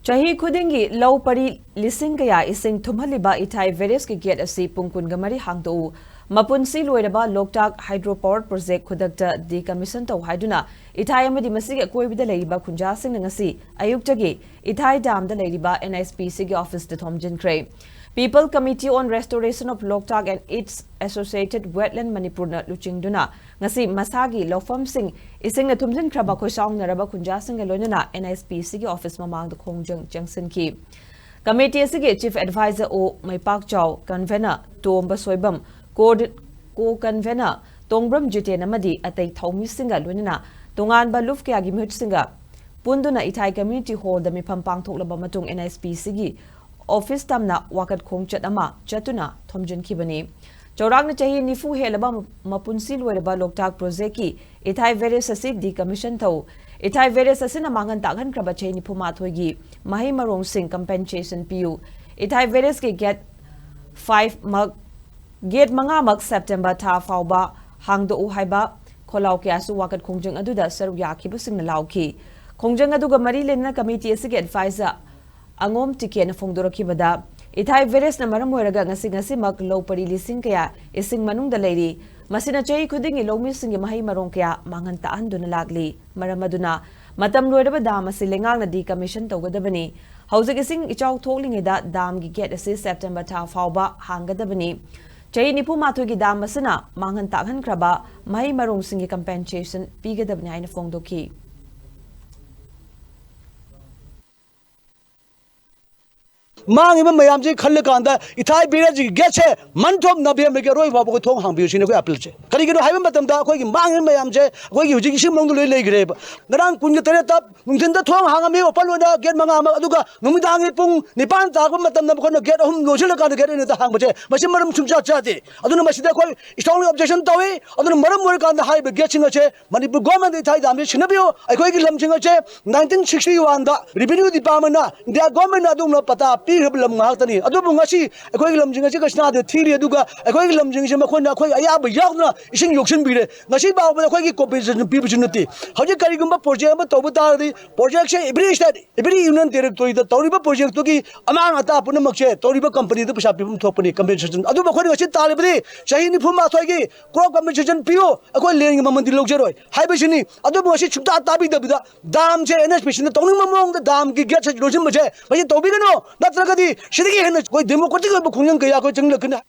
Chahi khudingi lau pari lising kaya ising thumhaliba Ithai various ki gate asi pungkun gamari hangdo mapunsi loiraba Loktak Hydro Power Project khudakta decommission taw haiduna Ithai amadi masige koibida leiriba khunja sing ngasi ayuktagi Ithai dam da leiriba Nhpc ki office de Thomjinkhre People Committee on Restoration of Loktak and its associated wetland Manipur na luchingduna ngasi masagi lofam sing ising na Thomjinkhre ba Khoisaonaraba khunja sing loinana Nhpc ki office mamang da khongjang jangsin ki Committee sige Chief Advisor o Maipak Chow Convener Tomba Soibam Co-Convener Tongbram Jiten amadi atay Thomi singa loinana tongan ba luf kaya gimhut singa punduna Ithai Community Hall da mipam pangthoklaba matung Nhpc gi Office tamna wakat khongchat ama chatuna Thomjinkhre bani Chaurang chahi nifu helaba mapunsi loiraba Loktak project ki Ithai various asi decommission thaw Ithai various asina mangan takhan kraba chahi nifu mathoigi mahi marong sing compensation piu Ithai various ki get 5 mag gate manga mag September tha fawba handok-u haiba kholau kya su wakat khongjang aduda saru yakhiba sing na lauki khongjang aduga mari lenna committee asi advisor Angom tiken fongdorokibada Ithai various na maram hoiraga ngasi mak low pari lising kaya ising manung da leiri masina chai khuding ilomi singi mahi marong kaya mangan taan duna lagli maramaduna matam loiraba dam asi lengang na decommission tawgadabani haujik ising ichaw thoklinga dam gi gate asi September tha fawba hangadabani chai nipu matho gi dam masina mangan takhan kraba mahi marong singi compensation pigadabani aina fongdoki Meeyam Meeyam khal kanda Ithai barrage get che manthom nabe me roi ba ko thong hang bi sine ko appeal che kari gino haiba matam da khoi gi Meeyam che khoi gi huji sim mong loi lei gre ngarang kun tere tap nungthin da thong hang me opal wona get manga ma aduga numidang pung nipan ta ko matam na ko get hum lo chila ka get ne da hang che masim maram chumcha cha de aduna masida khoi strongly objection tawi aduna maram mor kan da haiba get chinga che Manipur government Ithai dam che sinabio ai khoi gi lam chinga che 1961 da revenue department na India government adum no pata lam ngakani adubu ngasi akhoi lamjing ase kasna de thiri aduga akhoi lamjing se makhona akhoi ayaba yakna ising yoksin bire ngasi ba ba akhoi gi compensation pibuchinati haji kari gumba project ma tobu tardi project se every state every union territory da toriba project to gi amang ata puna makche toriba company da pisa pibum thopani compensation aduba khoi ngasi talibri chahi ni phuma thoi gi crop compensation pio akhoi leng mamandi lokjeroi haibisini adubu ngasi chupta tabi da dam che NHPC na tongning mamong da dam gi get se lojim mache bai tobi gano natra kadi shidigi hen koi democratic ko khungyang kaya ko jangla kana